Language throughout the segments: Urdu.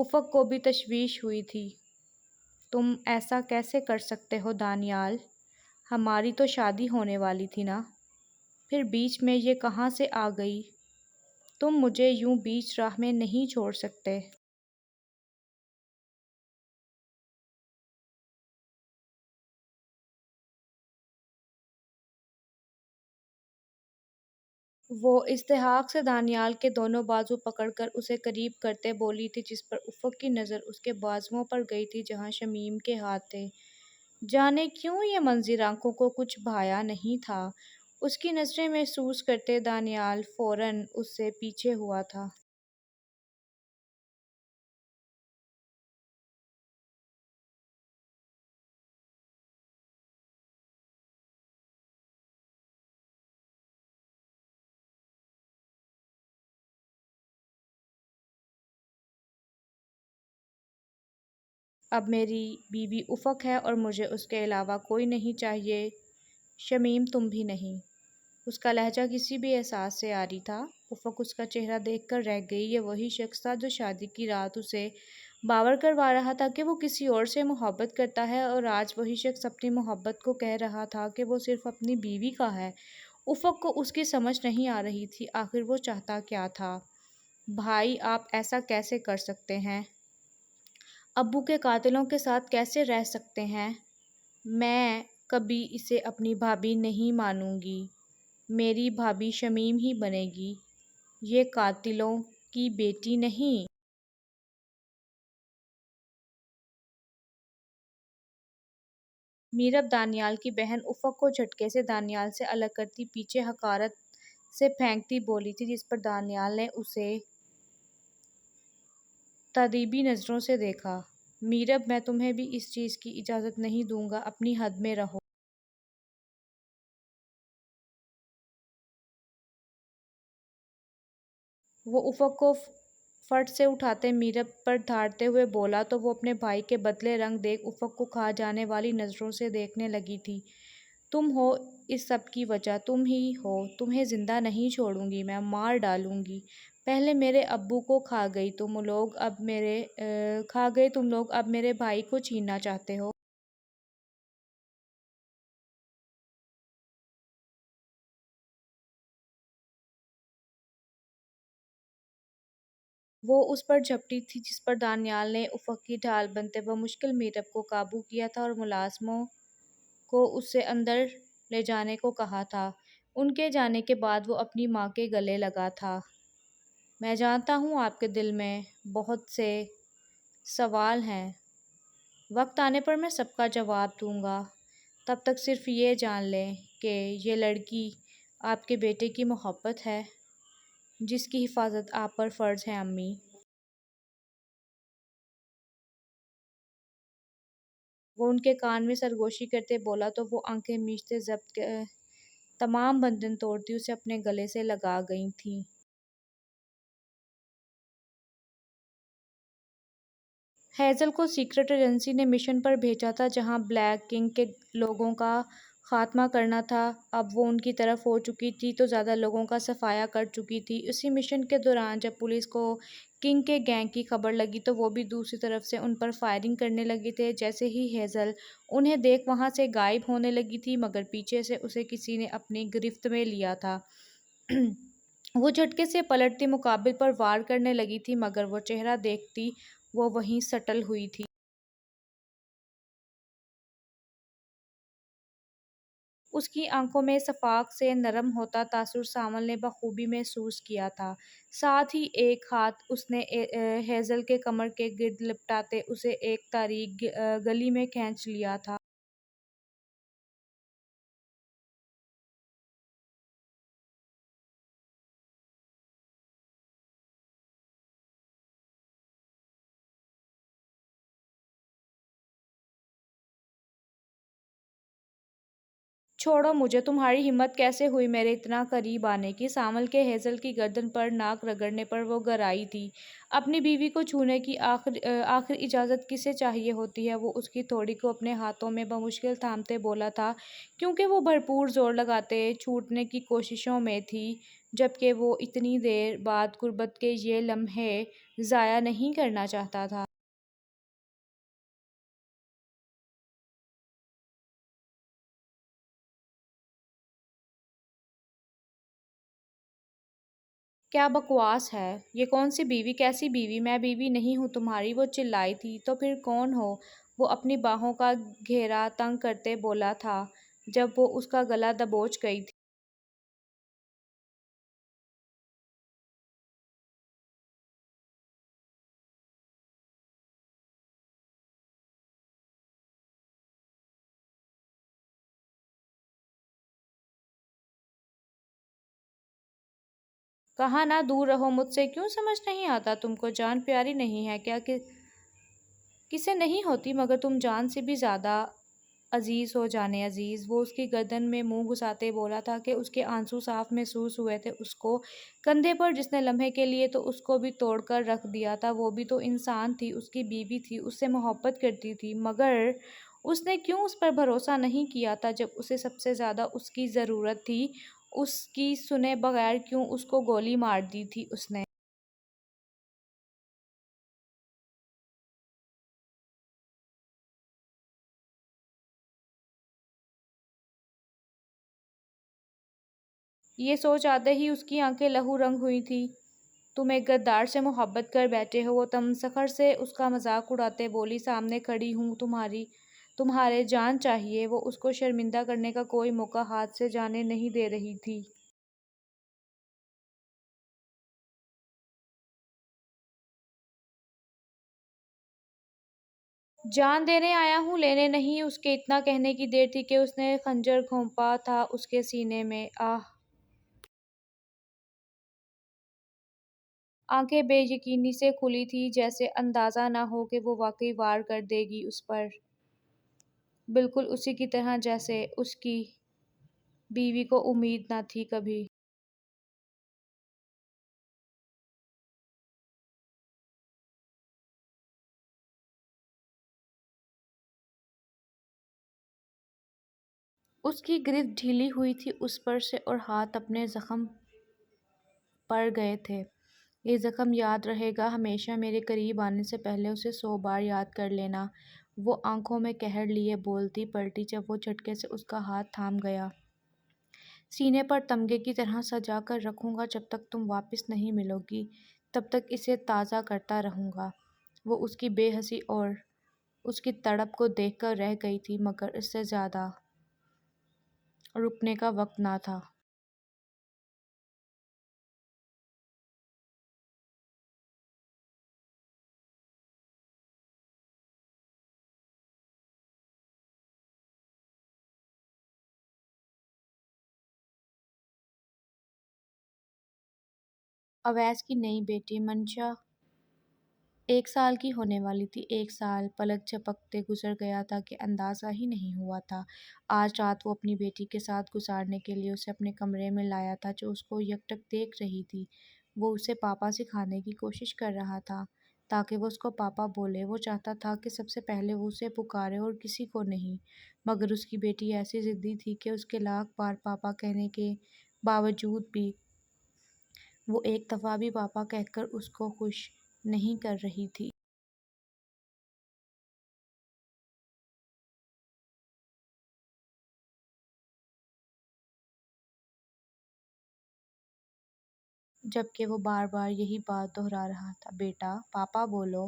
افق کو بھی تشویش ہوئی تھی۔ تم ایسا کیسے کر سکتے ہو دانیال؟ ہماری تو شادی ہونے والی تھی نا، پھر بیچ میں یہ کہاں سے آ گئی؟ تم مجھے یوں بیچ راہ میں نہیں چھوڑ سکتے۔ وہ استحقاق سے دانیال کے دونوں بازو پکڑ کر اسے قریب کرتے بولی تھی، جس پر افق کی نظر اس کے بازوؤں پر گئی تھی جہاں شمیم کے ہاتھ تھے۔ جانے کیوں یہ منظر آنکھوں کو کچھ بھایا نہیں تھا۔ اس کی نظریں محسوس کرتے دانیال فوراً اس سے پیچھے ہوا تھا۔ اب میری بیوی افق ہے اور مجھے اس کے علاوہ کوئی نہیں چاہیے، شمیم تم بھی نہیں۔ اس کا لہجہ کسی بھی احساس سے عاری تھا۔ افق اس کا چہرہ دیکھ کر رہ گئی۔ یہ وہی شخص تھا جو شادی کی رات اسے باور کروا رہا تھا کہ وہ کسی اور سے محبت کرتا ہے، اور آج وہی شخص اپنی محبت کو کہہ رہا تھا کہ وہ صرف اپنی بیوی کا ہے۔ افق کو اس کی سمجھ نہیں آ رہی تھی آخر وہ چاہتا کیا تھا۔ بھائی آپ ایسا کیسے کر سکتے ہیں؟ ابو کے قاتلوں کے ساتھ کیسے رہ سکتے ہیں؟ میں کبھی اسے اپنی بھابھی نہیں مانوں گی۔ میری بھابھی شمیم ہی بنے گی، یہ قاتلوں کی بیٹی نہیں۔ میرب دانیال کی بہن افق کو جھٹکے سے دانیال سے الگ کرتی پیچھے حقارت سے پھینکتی بولی تھی، جس پر دانیال نے اسے تادیبی نظروں سے دیکھا۔ میرب میں تمہیں بھی اس چیز کی اجازت نہیں دوں گا، اپنی حد میں رہو۔ وہ افق کو فٹ سے اٹھاتے میرب پر دھاڑتے ہوئے بولا تو وہ اپنے بھائی کے بدلے رنگ دیکھ افق کو کھا جانے والی نظروں سے دیکھنے لگی تھی۔ تم ہو اس سب کی وجہ، تم ہی ہو، تمہیں زندہ نہیں چھوڑوں گی، میں مار ڈالوں گی۔ پہلے میرے ابو کو کھا گئے تم لوگ اب میرے بھائی کو چھیننا چاہتے ہو۔ وہ اس پر جھپٹی تھی، جس پر دانیال نے افق کی ڈھال بنتے بمشکل میرب کو قابو کیا تھا اور ملازموں کو اسے اندر لے جانے کو کہا تھا۔ ان کے جانے کے بعد وہ اپنی ماں کے گلے لگا تھا۔ میں جانتا ہوں آپ کے دل میں بہت سے سوال ہیں، وقت آنے پر میں سب کا جواب دوں گا۔ تب تک صرف یہ جان لیں کہ یہ لڑکی آپ کے بیٹے کی محبت ہے، جس کی حفاظت آپ پر فرض ہے امی۔ وہ ان کے کان میں سرگوشی کرتے بولا تو وہ آنکھیں میچتے ضبط تمام بندھن توڑتی اسے اپنے گلے سے لگا گئی تھیں۔ ہیزل کو سیکرٹ ایجنسی نے مشن پر بھیجا تھا جہاں بلیک کنگ کے لوگوں کا خاتمہ کرنا تھا۔ اب وہ ان کی طرف ہو چکی تھی تو زیادہ لوگوں کا صفایا کر چکی تھی۔ اسی مشن کے دوران جب پولیس کو کنگ کے گینگ کی خبر لگی تو وہ بھی دوسری طرف سے ان پر فائرنگ کرنے لگے تھے۔ جیسے ہی ہیزل انہیں دیکھ وہاں سے غائب ہونے لگی تھی، مگر پیچھے سے اسے کسی نے اپنی گرفت میں لیا تھا۔ وہ جھٹکے سے پلٹتی مقابل پر وار کرنے لگی تھی، مگر وہ چہرہ دیکھتی وہ وہیں سٹل ہوئی تھی۔ اس کی آنکھوں میں شفاق سے نرم ہوتا تاثر سامل نے بخوبی محسوس کیا تھا۔ ساتھ ہی ایک ہاتھ اس نے ہیزل کے کمر کے گرد لپٹاتے اسے ایک تاریک گلی میں کھینچ لیا تھا۔ چھوڑو مجھے، تمہاری ہمت کیسے ہوئی میرے اتنا قریب آنے کی؟ سامل کے ہیزل کی گردن پر ناک رگڑنے پر وہ گھبرائی تھی۔ اپنی بیوی کو چھونے کی آخر اجازت کسے چاہیے ہوتی ہے؟ وہ اس کی تھوڑی کو اپنے ہاتھوں میں بمشکل تھامتے بولا تھا، کیونکہ وہ بھرپور زور لگاتے چھوٹنے کی کوششوں میں تھی، جبکہ وہ اتنی دیر بعد غربت کے یہ لمحے ضائع نہیں کرنا چاہتا تھا۔ کیا بکواس ہے، یہ کون سی بیوی، کیسی بیوی؟ میں بیوی نہیں ہوں تمہاری، وہ چلائی تھی۔ تو پھر کون ہو؟ وہ اپنی باہوں کا گھیرا تنگ کرتے بولا تھا جب وہ اس کا گلا دبوچ گئی تھی۔ کہا نہ دور رہو مجھ سے، کیوں سمجھ نہیں آتا تم کو؟ جان پیاری نہیں ہے کیا؟ کسے نہیں ہوتی، مگر تم جان سے بھی زیادہ عزیز ہو جانے عزیز۔ وہ اس کی گردن میں منہ گھساتے بولا تھا کہ اس کے آنسو صاف محسوس ہوئے تھے اس کو کندھے پر، جس نے لمحے کے لیے تو اس کو بھی توڑ کر رکھ دیا تھا۔ وہ بھی تو انسان تھی، اس کی بیوی تھی، اس سے محبت کرتی تھی، مگر اس نے کیوں اس پر بھروسہ نہیں کیا تھا جب اسے سب سے زیادہ اس کی ضرورت تھی؟ اس کی سنے بغیر کیوں اس کو گولی مار دی تھی اس نے؟ یہ سوچ آتے ہی اس کی آنکھیں لہو رنگ ہوئی تھی۔ تم ایک غدار سے محبت کر بیٹھے ہو، وہ تمسخر سے اس کا مذاق اڑاتے بولی۔ سامنے کھڑی ہوں، تمہارے جان چاہیے۔ وہ اس کو شرمندہ کرنے کا کوئی موقع ہاتھ سے جانے نہیں دے رہی تھی۔ جان دینے آیا ہوں، لینے نہیں۔ اس کے اتنا کہنے کی دیر تھی کہ اس نے خنجر گھونپا تھا اس کے سینے میں۔ آہ! آنکھیں بے یقینی سے کھلی تھیں، جیسے اندازہ نہ ہو کہ وہ واقعی وار کر دے گی اس پر، بالکل اسی کی طرح جیسے اس کی بیوی کو امید نہ تھی کبھی۔ اس کی گرفت ڈھیلی ہوئی تھی اس پر سے، اور ہاتھ اپنے زخم پر گئے تھے۔ یہ زخم یاد رہے گا ہمیشہ، میرے قریب آنے سے پہلے اسے 100 بار یاد کر لینا۔ وہ آنکھوں میں قہر لیے بولتی پلٹی جب وہ جھٹکے سے اس کا ہاتھ تھام گیا۔ سینے پر تمغے کی طرح سجا کر رکھوں گا جب تک تم واپس نہیں ملو گی، تب تک اسے تازہ کرتا رہوں گا۔ وہ اس کی بے حسی اور اس کی تڑپ کو دیکھ کر رہ گئی تھی، مگر اس سے زیادہ رکنے کا وقت نہ تھا۔ اویس کی نئی بیٹی منشا 1 سال کی ہونے والی تھی۔ 1 سال پلک جھپکتے گزر گیا تھا کہ اندازہ ہی نہیں ہوا تھا۔ آج رات وہ اپنی بیٹی کے ساتھ گزارنے کے لیے اسے اپنے کمرے میں لایا تھا، جو اس کو یکٹک دیکھ رہی تھی۔ وہ اسے پاپا سکھانے کی کوشش کر رہا تھا تاکہ وہ اس کو پاپا بولے۔ وہ چاہتا تھا کہ سب سے پہلے وہ اسے پکارے اور کسی کو نہیں، مگر اس کی بیٹی ایسی ضدی تھی کہ اس کے لاکھ بار پاپا کہنے کے باوجود بھی وہ ایک دفعہ بھی پاپا کہہ کر اس کو خوش نہیں کر رہی تھی۔ جبکہ وہ بار بار یہی بات دہرا رہا تھا، بیٹا پاپا بولو،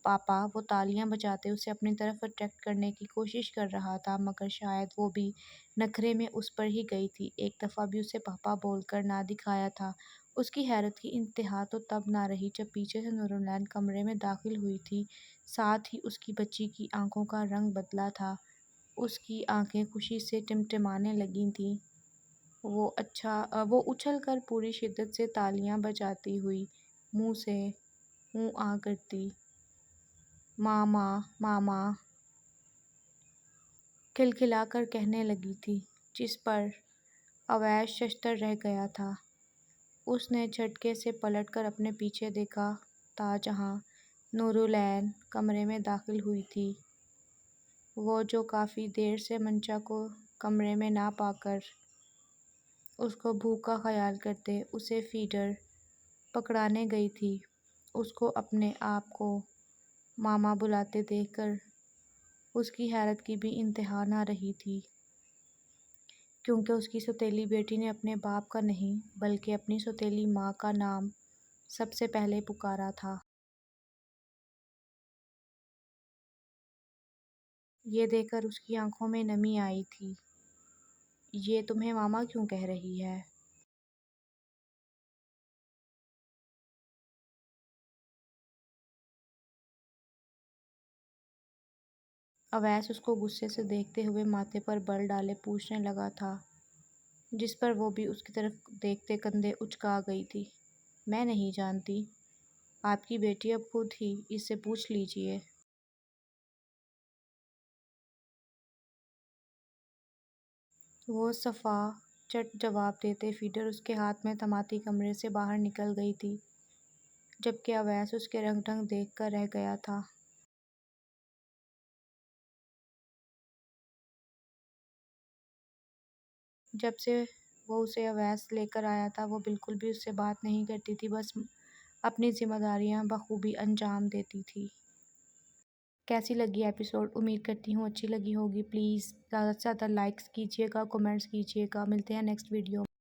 پاپا۔ وہ تالیاں بجاتے اسے اپنی طرف اٹریکٹ کرنے کی کوشش کر رہا تھا، مگر شاید وہ بھی نخرے میں اس پر ہی گئی تھی۔ ایک دفعہ بھی اسے پاپا بول کر نہ دکھایا تھا۔ اس کی حیرت کی انتہا تو تب نہ رہی جب پیچھے سے نورالعین کمرے میں داخل ہوئی تھی، ساتھ ہی اس کی بچی کی آنکھوں کا رنگ بدلا تھا۔ اس کی آنکھیں خوشی سے ٹمٹمانے لگی تھیں۔ وہ اچھل کر پوری شدت سے تالیاں بجاتی ہوئی منہ سے منہ آ کرتی ماما ماما کھلکھلا کر کہنے لگی تھی، جس پر اویس ششدر رہ گیا تھا۔ اس نے جھٹکے سے پلٹ کر اپنے پیچھے دیکھا تا جہاں نورالعین کمرے میں داخل ہوئی تھی۔ وہ جو کافی دیر سے منشا کو کمرے میں نہ پا کر اس کو بھوکا خیال کرتے اسے فیڈر پکڑانے گئی تھی، اس کو اپنے آپ کو ماما بلاتے دیکھ کر اس کی حیرت کی بھی انتہا نہ رہی تھی، کیونکہ اس کی سوتیلی بیٹی نے اپنے باپ کا نہیں بلکہ اپنی سوتیلی ماں کا نام سب سے پہلے پکارا تھا۔ یہ دیکھ کر اس کی آنکھوں میں نمی آئی تھی۔ یہ تمہیں ماما کیوں کہہ رہی ہے؟ اویس اس کو غصے سے دیکھتے ہوئے ماتھے پر بل ڈالے پوچھنے لگا تھا، جس پر وہ بھی اس کی طرف دیکھتے کندھے اچکا گئی تھی۔ میں نہیں جانتی، آپ کی بیٹی اب خود ہی اس سے پوچھ لیجئے۔ وہ صفا چٹ جواب دیتے فیڈر اس کے ہاتھ میں تھماتی کمرے سے باہر نکل گئی تھی، جبکہ اویس اس کے رنگ ڈھنگ دیکھ کر رہ گیا تھا۔ جب سے وہ اسے اویس لے کر آیا تھا وہ بالکل بھی اس سے بات نہیں کرتی تھی، بس اپنی ذمہ داریاں بخوبی انجام دیتی تھی۔ کیسی لگی ایپیسوڈ؟ امید کرتی ہوں اچھی لگی ہوگی۔ پلیز زیادہ سے زیادہ لائکس کیجیے گا، کمنٹس کیجیے گا۔ ملتے ہیں نیکسٹ ویڈیو میں۔